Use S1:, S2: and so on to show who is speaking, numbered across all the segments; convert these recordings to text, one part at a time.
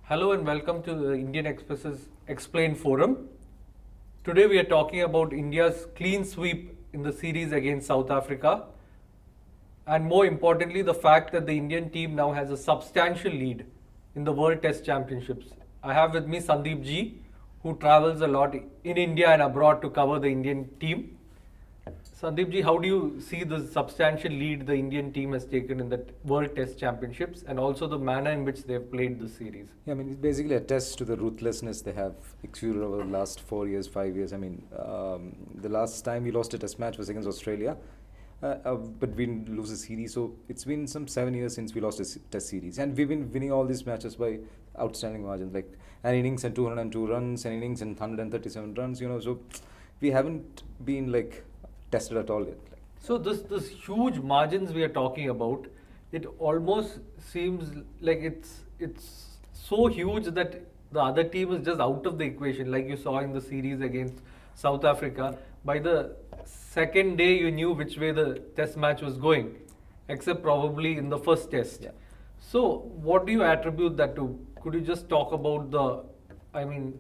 S1: Hello and welcome to the Indian Express's Explained Forum. Today we are talking about India's clean sweep in the series against South Africa, and more importantly the fact that the Indian team now has a substantial lead in the World Test Championships. I have with me Sandeep Ji, who travels a lot in India and abroad to cover the Indian team. Sandeep Ji, how do you see the substantial lead the Indian team has taken in the World Test Championships and also the manner in which they've played the series?
S2: Yeah, I mean, it's basically a test to the ruthlessness they have exuded over the last 4 years, 5 years. I mean, the last time we lost a test match was against Australia, but we didn't lose a series. So it's been some 7 years since we lost a test series. And we've been winning all these matches by outstanding margins, like an innings and 202 runs, an innings and 137 runs, So we haven't been tested at all yet.
S1: So this huge margins we are talking about, it almost seems like it's so huge that the other team is just out of the equation, like you saw in the series against South Africa. By the second day, you knew which way the test match was going, except probably in the first test.
S2: Yeah.
S1: So what do you attribute that to? Could you just talk about to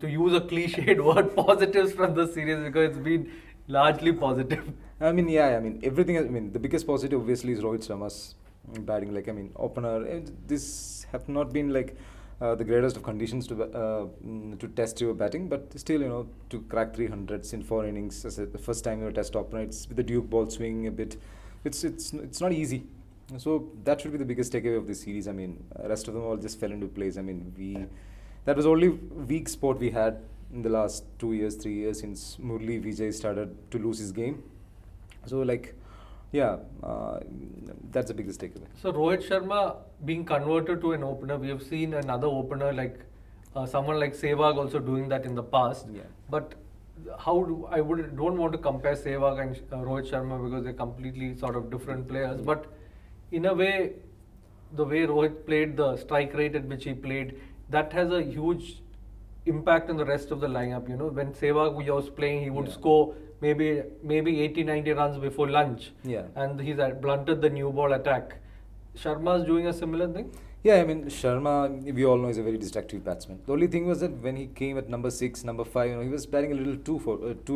S1: use a cliched word, positives from the series, because it's been largely positive.
S2: Everything. The biggest positive obviously is Rohit Sharma's batting. Opener. This have not been the greatest of conditions to test your batting, but still, to crack 300s in 4 innings as the first time you're a test opener, it's with the Duke ball swinging a bit. It's not easy. So that should be the biggest takeaway of this series. Rest of them all just fell into place. That was only weak spot we had in the last 2 years, 3 years since Murli Vijay started to lose his game. So that's the biggest takeaway.
S1: So Rohit Sharma being converted to an opener, we have seen another opener someone like Sehwag also doing that in the past.
S2: Yeah.
S1: But don't want to compare Sehwag and Rohit Sharma because they're completely sort of different players.
S2: Yeah.
S1: But in a way, the way Rohit played, the strike rate at which he played, that has a huge impact on the rest of the lineup. When Sehwag was playing, he would score maybe 80-90 runs before lunch.
S2: Yeah.
S1: And he's blunted the new ball attack. Sharma's doing a similar thing?
S2: Yeah, Sharma, we all know, is a very destructive batsman. The only thing was that when he came at number 6, number 5, he was batting a little too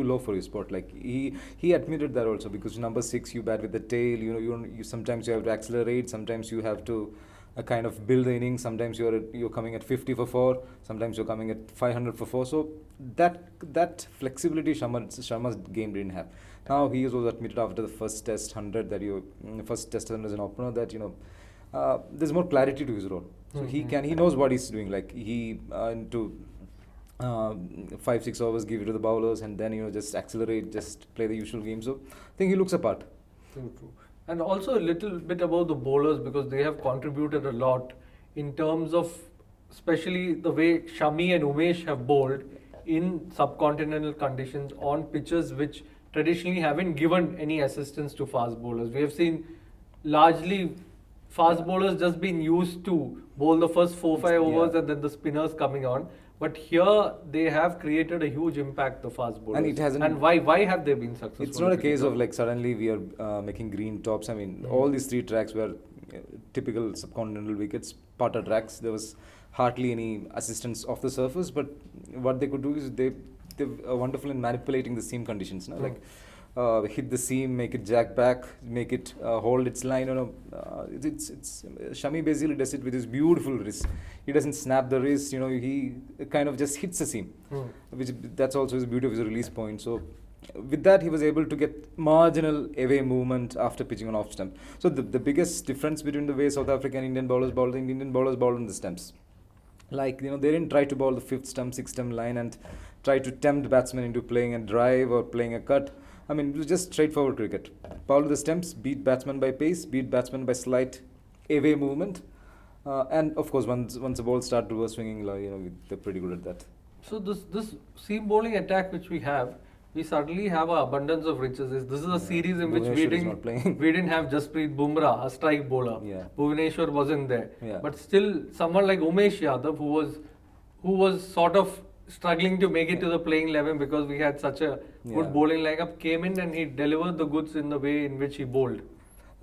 S2: low for his spot. He admitted that also, because number 6, you bat with the tail. You sometimes you have to accelerate. Sometimes you have to kind of build the innings. Sometimes you're coming at 50 for 4. Sometimes you're coming at 500 for 4. So that flexibility Sharma's game didn't have. Now he was admitted after the first test 100 first test 100 as an opener that there's more clarity to his role. So he knows what he's doing. He into 5-6 overs, give it to the bowlers, and then just accelerate, just play the usual game. So I think he looks apart.
S1: True. And also a little bit about the bowlers, because they have contributed a lot in terms of especially the way Shami and Umesh have bowled in subcontinental conditions on pitches which traditionally haven't given any assistance to fast bowlers. We have seen largely fast bowlers just being used to bowl the first 4-5 overs and then the spinners coming on. But here they have created a huge impact, the fast bowlers.
S2: And it hasn't.
S1: And why have they been successful?
S2: It's not a case of suddenly we are making green tops. All these 3 tracks were typical subcontinental wickets, Pata tracks. There was hardly any assistance off the surface, but what they could do is they are wonderful in manipulating the seam conditions. Hit the seam, make it jack back, make it hold its line. It's Shami basically does it with his beautiful wrist. He doesn't snap the wrist. He kind of just hits the seam, that's also his beauty of his release point. So with that, he was able to get marginal away movement after pitching on off stump. So the biggest difference between the way South African and Indian bowlers bowled, Indian bowlers bowled on the stumps. They didn't try to bowl the 5th stump, 6th stump line and try to tempt batsmen into playing a drive or playing a cut. It was just straightforward cricket. Bowl the stumps, beat batsman by pace, beat batsman by slight away movement. And of course, once the ball started reverse swinging, they're pretty good at that.
S1: So this seam bowling attack which we have, we suddenly have an abundance of riches. This is a series in which we didn't have Jasprit Bumrah, a strike bowler.
S2: Yeah.
S1: Bhuvaneshwar wasn't there.
S2: Yeah.
S1: But still, someone like Umesh Yadav, who was sort of struggling to make it to the playing 11 because we had such a good bowling lineup, came in and he delivered the goods in the way in which he bowled.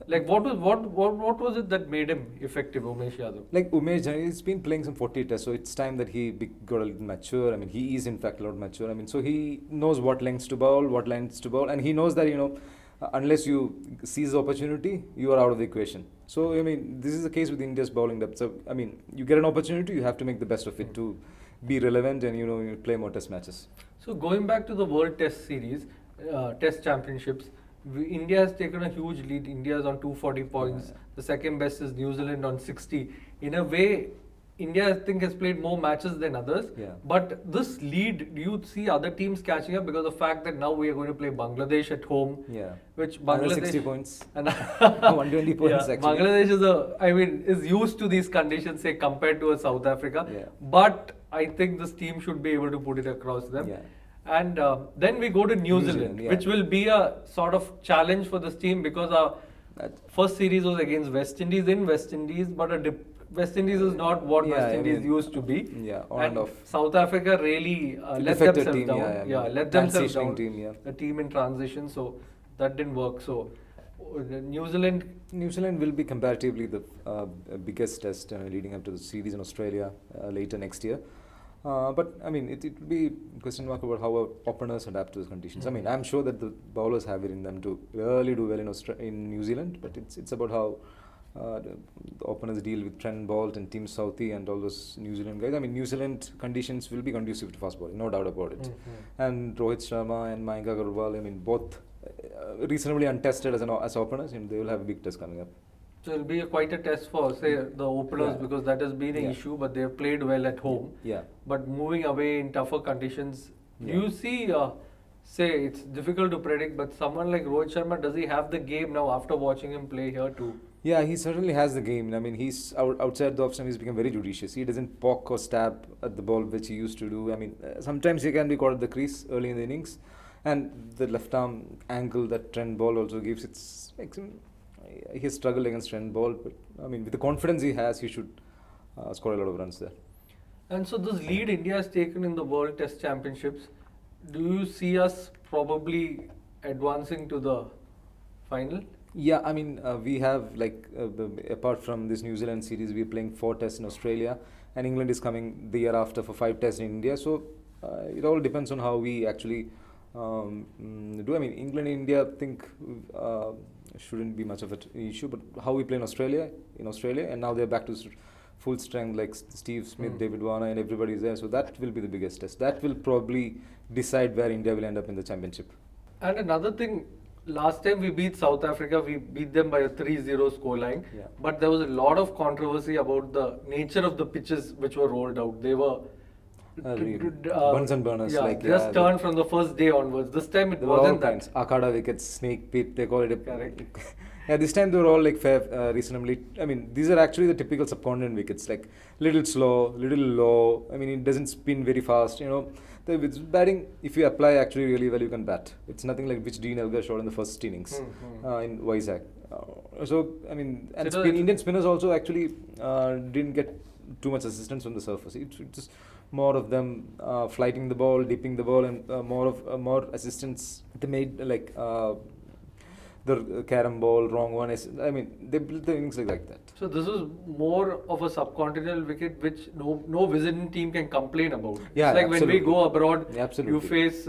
S1: Like what was it that made him effective, Umesh Yadav?
S2: Like Umesh, he's been playing some 40 tests, so it's time that he got a little mature. I mean, he is in fact a lot mature. I mean, so he knows what lengths to bowl, and he knows that, unless you seize the opportunity, you are out of the equation. So, I mean, this is the case with India's bowling depth. So, I mean, you get an opportunity, you have to make the best of it to be relevant and, you play more test matches.
S1: So going back to the World Test Series, Test Championships, India has taken a huge lead. India is on 240 points.
S2: Yeah.
S1: The second best is New Zealand on 60. In a way, India, I think, has played more matches than others.
S2: Yeah.
S1: But this lead, do you see other teams catching up? Because of the fact that now we are going to play Bangladesh at home.
S2: Yeah.
S1: Which
S2: Another
S1: Bangladesh
S2: 60 points.
S1: And
S2: 120 points
S1: yeah,
S2: actually.
S1: Bangladesh is used to these conditions, say, compared to a South Africa.
S2: Yeah.
S1: But I think this team should be able to put it across them.
S2: Yeah.
S1: And then we go to New Zealand,
S2: yeah.
S1: which will be a sort of challenge for this team because our first series was against West Indies in West Indies, but West Indies is not what West Indies used to be.
S2: Yeah, on
S1: and
S2: off.
S1: South Africa really let
S2: Defected
S1: themselves
S2: team,
S1: down.
S2: yeah,
S1: Let themselves
S2: transitioning
S1: down.
S2: team, yeah.
S1: A team in transition, so that didn't work. So New Zealand
S2: will be comparatively the biggest test leading up to the series in Australia later next year. But I mean, it will be a question mark about how our openers adapt to those conditions. I mean, I'm sure that the bowlers have it in them to really do well in New Zealand, but it's about how the openers deal with Trent Boult and Tim Southee and all those New Zealand guys. I mean, New Zealand conditions will be conducive to fast bowling, no doubt about it. And Rohit Sharma and Mayank Agarwal, I mean, both reasonably untested as openers, and they will have a big test coming up.
S1: So it'll be quite a test for, say, the openers because that has been an issue, but they've played well at home.
S2: Yeah.
S1: But moving away in tougher conditions, do you see, say, it's difficult to predict, but someone like Rohit Sharma, does he have the game now after watching him play here too?
S2: Yeah, he certainly has the game. I mean, he's outside the off stump, he's become very judicious. He doesn't poke or stab at the ball, which he used to do. I mean, sometimes he can be caught at the crease early in the innings. And the left arm angle that Trent Boult also gives, he has struggled against Trent Boult, but I mean, with the confidence he has, he should score a lot of runs there.
S1: And so this lead India has taken in the World Test Championships, do you see us probably advancing to the final?
S2: Yeah, I mean, we have apart from this New Zealand series, we're playing 4 tests in Australia, and England is coming the year after for 5 tests in India. So it all depends on how we actually do. I mean, England and India, I think shouldn't be much of an issue, but how we play in Australia, and now they're back to full strength, like Steve Smith, David Warner, and everybody is there. So that will be the biggest test. That will probably decide where India will end up in the championship.
S1: And another thing, last time we beat South Africa, we beat them by a 3-0 scoreline.
S2: Yeah.
S1: But there was a lot of controversy about the nature of the pitches which were rolled out. They were
S2: Buns and burners.
S1: Just turned from the first day onwards. This time it
S2: there
S1: wasn't
S2: were all
S1: that.
S2: kinds. Akada wickets, snake pit, they call it.
S1: Correct.
S2: Yeah, this time they were all fair, reasonably. I mean, these are actually the typical subcontinent wickets, like little slow, little low. I mean, it doesn't spin very fast. With batting, if you apply actually really well, you can bat. It's nothing like which Dean Elgar shot in the first innings in Vizag. So, I mean, and Indian spinners also actually didn't get too much assistance on the surface. It's just more of them flighting the ball, dipping the ball, and more assistance. They made the carom ball, wrong one. I mean, they built the innings like that.
S1: So this is more of a subcontinental wicket which no visiting team can complain about.
S2: Yeah,
S1: it's like
S2: absolutely.
S1: when we go abroad,
S2: Absolutely.
S1: you face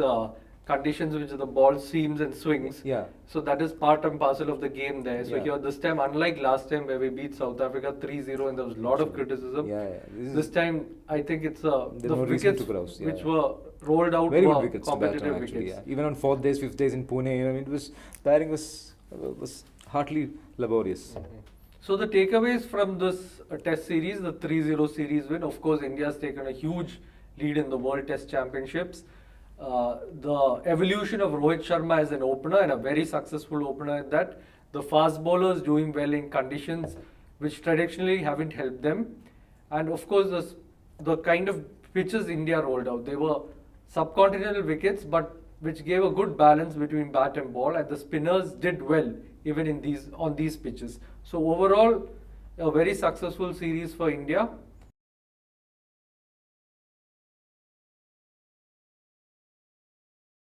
S1: conditions which the ball seams and swings.
S2: Yeah.
S1: So that is part and parcel of the game there. So
S2: Yeah.
S1: here this time, unlike last time where we beat South Africa 3-0 and there was a lot of criticism.
S2: Yeah.
S1: This time, I think it's the
S2: no reason
S1: wickets
S2: to grouse, yeah.
S1: which were rolled out
S2: Very
S1: were
S2: good wickets to bat
S1: competitive
S2: on, actually.
S1: wickets.
S2: Yeah. Even on 4th days, 5th days in Pune, I mean, batting was hardly laborious.
S1: So the takeaways from this test series, the 3-0 series win, of course India has taken a huge lead in the World Test Championships. The evolution of Rohit Sharma as an opener and a very successful opener at that. The fast bowlers doing well in conditions which traditionally haven't helped them. And of course the kind of pitches India rolled out. They were subcontinental wickets but which gave a good balance between bat and ball, and the spinners did well even on these pitches. So overall, a very successful series for India.